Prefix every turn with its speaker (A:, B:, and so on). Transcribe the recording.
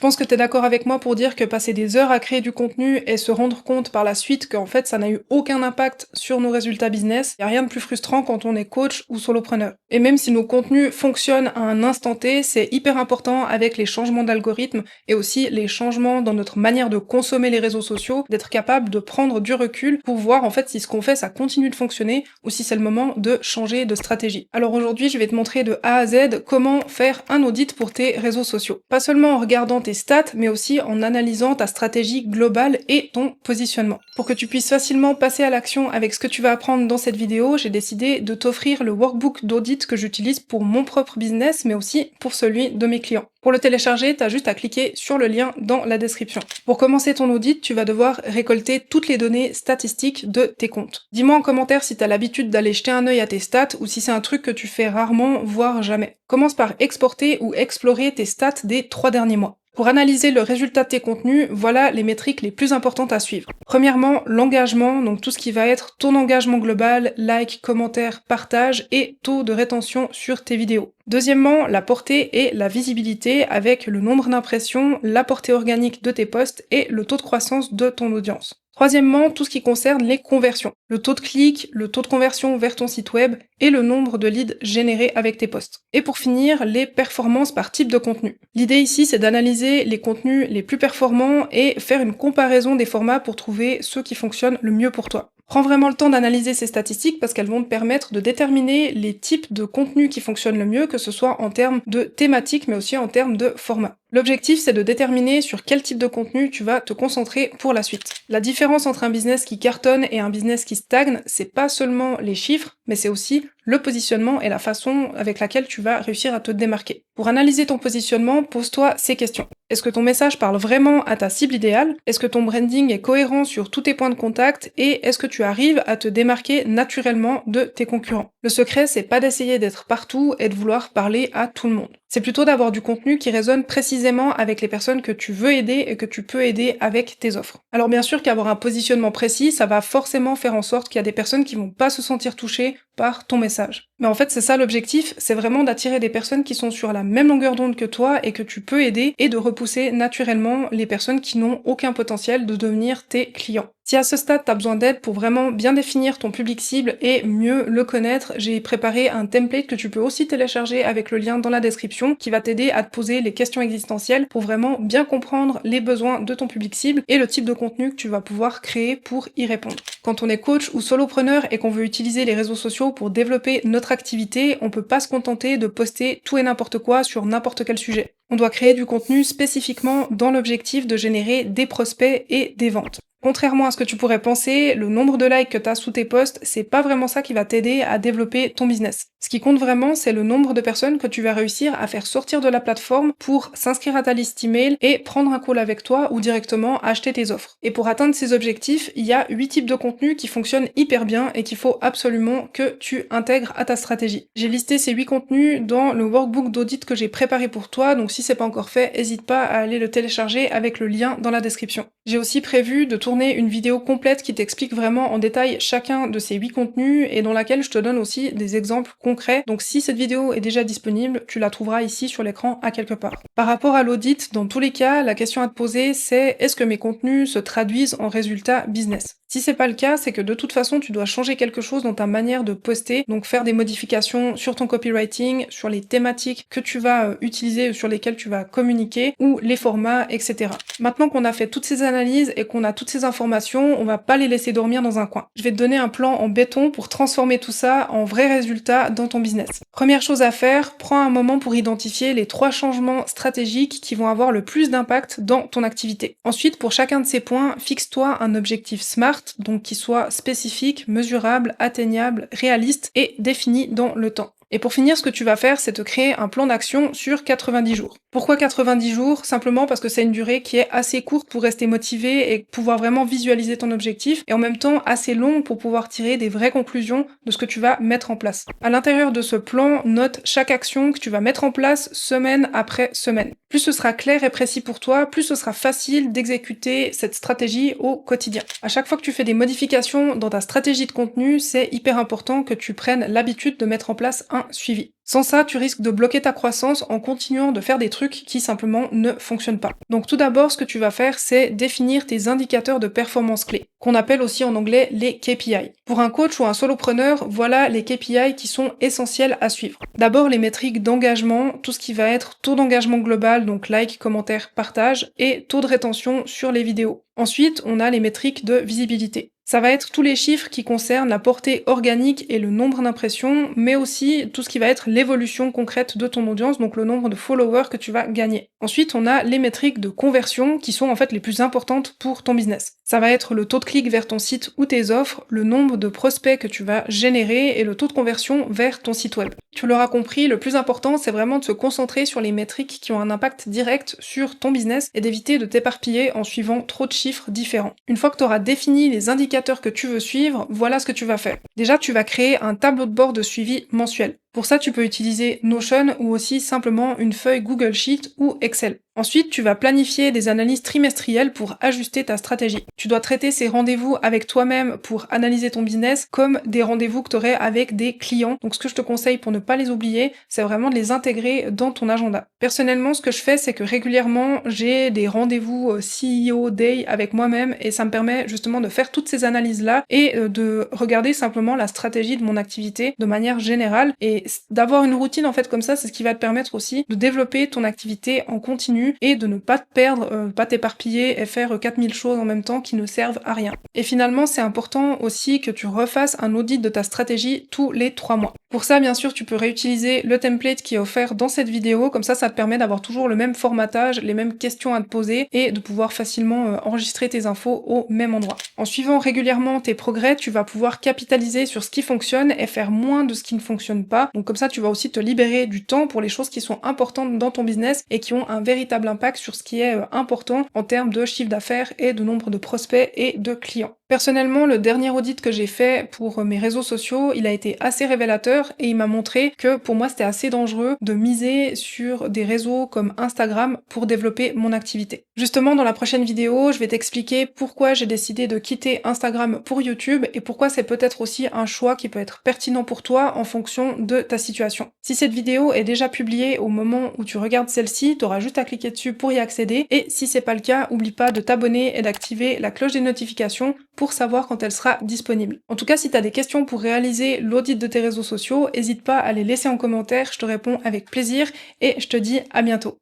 A: pense que tu es d'accord avec moi pour dire que passer des heures à créer du contenu et se rendre compte par la suite qu'en fait ça n'a eu aucun impact sur nos résultats business, y a rien de plus frustrant quand on est coach ou solopreneur. Et même si nos contenus fonctionnent à un instant T, c'est hyper important avec les changements d'algorithme et aussi les changements dans notre manière de consommer les réseaux sociaux, d'être capable de prendre du recul pour voir en fait si ce qu'on fait ça continue de fonctionner ou si c'est le moment de changer de stratégie. Alors aujourd'hui, je vais te montrer de A à Z comment faire un audit pour tes réseaux sociaux. Pas seulement en regardant tes stats, mais aussi en analysant ta stratégie globale et ton positionnement. Pour que tu puisses facilement passer à l'action avec ce que tu vas apprendre dans cette vidéo, j'ai décidé de t'offrir le workbook d'audit que j'utilise pour mon propre business, mais aussi pour celui de mes clients. Pour le télécharger, t'as juste à cliquer sur le lien dans la description. Pour commencer ton audit, tu vas devoir récolter toutes les données statistiques de tes comptes. Dis-moi en commentaire si t'as l'habitude d'aller jeter un œil à tes stats ou si c'est un truc que tu fais rarement, voire jamais. Commence par exporter ou explorer tes stats des 3 derniers mois. Pour analyser le résultat de tes contenus, voilà les métriques les plus importantes à suivre. Premièrement, l'engagement, donc tout ce qui va être ton engagement global, like, commentaires, partage et taux de rétention sur tes vidéos. Deuxièmement, la portée et la visibilité avec le nombre d'impressions, la portée organique de tes posts et le taux de croissance de ton audience. Troisièmement, tout ce qui concerne les conversions. Le taux de clic, le taux de conversion vers ton site web et le nombre de leads générés avec tes posts. Et pour finir, les performances par type de contenu. L'idée ici, c'est d'analyser les contenus les plus performants et faire une comparaison des formats pour trouver ceux qui fonctionnent le mieux pour toi. Prends vraiment le temps d'analyser ces statistiques parce qu'elles vont te permettre de déterminer les types de contenus qui fonctionnent le mieux, que ce soit en termes de thématique mais aussi en termes de format. L'objectif, c'est de déterminer sur quel type de contenu tu vas te concentrer pour la suite. La différence entre un business qui cartonne et un business qui stagne, c'est pas seulement les chiffres, mais c'est aussi le positionnement et la façon avec laquelle tu vas réussir à te démarquer. Pour analyser ton positionnement, pose-toi ces questions. Est-ce que ton message parle vraiment à ta cible idéale? Est-ce que ton branding est cohérent sur tous tes points de contact? Et est-ce que tu arrives à te démarquer naturellement de tes concurrents? Le secret, c'est pas d'essayer d'être partout et de vouloir parler à tout le monde. C'est plutôt d'avoir du contenu qui résonne précisément avec les personnes que tu veux aider et que tu peux aider avec tes offres. Alors bien sûr qu'avoir un positionnement précis, ça va forcément faire en sorte qu'il y a des personnes qui vont pas se sentir touchées par ton message. Mais en fait, c'est ça l'objectif, c'est vraiment d'attirer des personnes qui sont sur la même longueur d'onde que toi et que tu peux aider et de repousser naturellement les personnes qui n'ont aucun potentiel de devenir tes clients. Si à ce stade, tu as besoin d'aide pour vraiment bien définir ton public cible et mieux le connaître, j'ai préparé un template que tu peux aussi télécharger avec le lien dans la description qui va t'aider à te poser les questions existentielles pour vraiment bien comprendre les besoins de ton public cible et le type de contenu que tu vas pouvoir créer pour y répondre. Quand on est coach ou solopreneur et qu'on veut utiliser les réseaux sociaux pour développer notre activité, on peut pas se contenter de poster tout et n'importe quoi sur n'importe quel sujet. On doit créer du contenu spécifiquement dans l'objectif de générer des prospects et des ventes. Contrairement à ce que tu pourrais penser, le nombre de likes que tu as sous tes posts, c'est pas vraiment ça qui va t'aider à développer ton business. Ce qui compte vraiment, c'est le nombre de personnes que tu vas réussir à faire sortir de la plateforme pour s'inscrire à ta liste email et prendre un call avec toi ou directement acheter tes offres. Et pour atteindre ces objectifs, il y a 8 types de contenus qui fonctionnent hyper bien et qu'il faut absolument que tu intègres à ta stratégie. J'ai listé ces 8 contenus dans le workbook d'audit que j'ai préparé pour toi, donc si c'est pas encore fait, n'hésite pas à aller le télécharger avec le lien dans la description. J'ai aussi prévu de tourner une vidéo complète qui t'explique vraiment en détail chacun de ces 8 contenus et dans laquelle je te donne aussi des exemples concrets. Donc si cette vidéo est déjà disponible, tu la trouveras ici sur l'écran à quelque part. Par rapport à l'audit, dans tous les cas, la question à te poser c'est est-ce que mes contenus se traduisent en résultats business? Si c'est pas le cas, c'est que de toute façon tu dois changer quelque chose dans ta manière de poster, donc faire des modifications sur ton copywriting, sur les thématiques que tu vas utiliser, sur lesquelles tu vas communiquer, ou les formats, etc. Maintenant qu'on a fait toutes ces analyses et qu'on a toutes ces informations, on va pas les laisser dormir dans un coin. Je vais te donner un plan en béton pour transformer tout ça en vrais résultats dans ton business. Première chose à faire, prends un moment pour identifier les 3 changements stratégiques qui vont avoir le plus d'impact dans ton activité. Ensuite, pour chacun de ces points, fixe-toi un objectif SMART, donc qui soit spécifique, mesurable, atteignable, réaliste et défini dans le temps. Et pour finir, ce que tu vas faire, c'est te créer un plan d'action sur 90 jours. Pourquoi 90 jours? Simplement parce que c'est une durée qui est assez courte pour rester motivé et pouvoir vraiment visualiser ton objectif, et en même temps assez longue pour pouvoir tirer des vraies conclusions de ce que tu vas mettre en place. À l'intérieur de ce plan, note chaque action que tu vas mettre en place semaine après semaine. Plus ce sera clair et précis pour toi, plus ce sera facile d'exécuter cette stratégie au quotidien. À chaque fois que tu fais des modifications dans ta stratégie de contenu, c'est hyper important que tu prennes l'habitude de mettre en place un bien suivi. Sans ça, tu risques de bloquer ta croissance en continuant de faire des trucs qui simplement ne fonctionnent pas. Donc tout d'abord, ce que tu vas faire, c'est définir tes indicateurs de performance clés, qu'on appelle aussi en anglais les KPI. Pour un coach ou un solopreneur, voilà les KPI qui sont essentiels à suivre. D'abord, les métriques d'engagement, tout ce qui va être taux d'engagement global, donc like, commentaire, partage, et taux de rétention sur les vidéos. Ensuite, on a les métriques de visibilité. Ça va être tous les chiffres qui concernent la portée organique et le nombre d'impressions, mais aussi tout ce qui va être l'évolution concrète de ton audience, donc le nombre de followers que tu vas gagner. Ensuite, on a les métriques de conversion qui sont en fait les plus importantes pour ton business. Ça va être le taux de clic vers ton site ou tes offres, le nombre de prospects que tu vas générer et le taux de conversion vers ton site web. Tu l'auras compris, le plus important, c'est vraiment de se concentrer sur les métriques qui ont un impact direct sur ton business et d'éviter de t'éparpiller en suivant trop de chiffres différents. Une fois que tu auras défini les indicateurs que tu veux suivre, voilà ce que tu vas faire. Déjà, tu vas créer un tableau de bord de suivi mensuel. Pour ça, tu peux utiliser Notion ou aussi simplement une feuille Google Sheet ou Excel. Ensuite, tu vas planifier des analyses trimestrielles pour ajuster ta stratégie. Tu dois traiter ces rendez-vous avec toi-même pour analyser ton business comme des rendez-vous que tu aurais avec des clients. Donc ce que je te conseille pour ne pas les oublier, c'est vraiment de les intégrer dans ton agenda. Personnellement, ce que je fais, c'est que régulièrement, j'ai des rendez-vous CEO Day avec moi-même et ça me permet justement de faire toutes ces analyses-là et de regarder simplement la stratégie de mon activité de manière générale. Et d'avoir une routine en fait comme ça, c'est ce qui va te permettre aussi de développer ton activité en continu et de ne pas te perdre, pas t'éparpiller et faire 4000 choses en même temps qui ne servent à rien. Et finalement, c'est important aussi que tu refasses un audit de ta stratégie tous les 3 mois. Pour ça, bien sûr, tu peux réutiliser le template qui est offert dans cette vidéo, comme ça te permet d'avoir toujours le même formatage, les mêmes questions à te poser et de pouvoir facilement enregistrer tes infos au même endroit. En suivant régulièrement tes progrès, tu vas pouvoir capitaliser sur ce qui fonctionne et faire moins de ce qui ne fonctionne pas. Donc comme ça, tu vas aussi te libérer du temps pour les choses qui sont importantes dans ton business et qui ont un véritable impact sur ce qui est important en termes de chiffre d'affaires et de nombre de prospects et de clients. Personnellement, le dernier audit que j'ai fait pour mes réseaux sociaux, il a été assez révélateur et il m'a montré que pour moi c'était assez dangereux de miser sur des réseaux comme Instagram pour développer mon activité. Justement, dans la prochaine vidéo, je vais t'expliquer pourquoi j'ai décidé de quitter Instagram pour YouTube et pourquoi c'est peut-être aussi un choix qui peut être pertinent pour toi en fonction de ta situation. Si cette vidéo est déjà publiée au moment où tu regardes celle-ci, tu auras juste à cliquer dessus pour y accéder et si c'est pas le cas, oublie pas de t'abonner et d'activer la cloche des notifications pour savoir quand elle sera disponible. En tout cas, si tu as des questions pour réaliser l'audit de tes réseaux sociaux, n'hésite pas à les laisser en commentaire, je te réponds avec plaisir et je te dis à bientôt.